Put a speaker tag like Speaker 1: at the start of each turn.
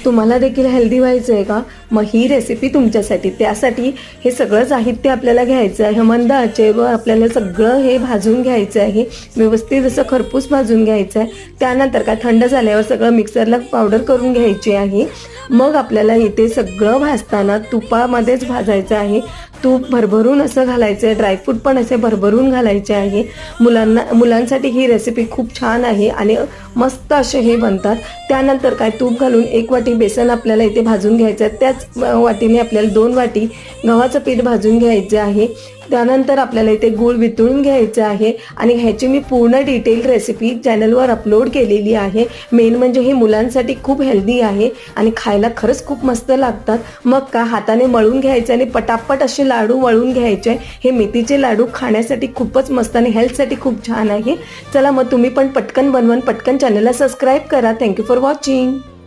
Speaker 1: तुम्हाला देखील हेल्दी व्हायचं आहे का? मग ही रेसिपी तुमच्यासाठी. त्यासाठी हे सगळं साहित्य आपल्याला घ्यायचं आहे. मंद आचेवर आपल्याला सगळं हे भाजून घ्यायचं आहे. व्यवस्थित असं खरपूस भाजून घ्यायचं आहे. त्यानंतर काय थंड झाल्यावर सगळं मिक्सरला पावडर करून घ्यायची आहे. मग आपल्याला इथे सगळं भाजताना तुपामध्येच भाजायचं आहे. तूप भरभरून असं घालायचं आहे. ड्रायफ्रूट पण असे भरभरून घालायचे आहे. मुलांसाठी ही रेसिपी खूप छान आहे आणि मस्त असे हे बनतात. त्यानंतर काय तूप घालून 1 वाटी बेसन आपल्याला इथे भाजून घ्यायचं आहे. त्याच वाटीने आपल्याला 2 वाटी गव्हाचं पीठ भाजून घ्यायचं आहे. त्यानंतर आपल्याला इथे गूळ वितळून घ्यायचं आहे आणि ह्याची मी पूर्ण डिटेल रेसिपी चॅनलवर अपलोड केलेली आहे. मेन म्हणजे हे मुलांसाठी खूप हेल्दी आहे आणि खायला खरंच खूप मस्त लागतात. मग का हाताने मळून घ्यायचं आणि पटापट असे लाडू वळून घ्यायचे. हे मेथीचे लाडू खाण्यासाठी खूपच मस्त आणि हेल्थसाठी खूप छान आहे. चला मग तुम्ही पण पटकन बनवून पटकन चॅनलला सबस्क्राईब करा. Thank you for watching.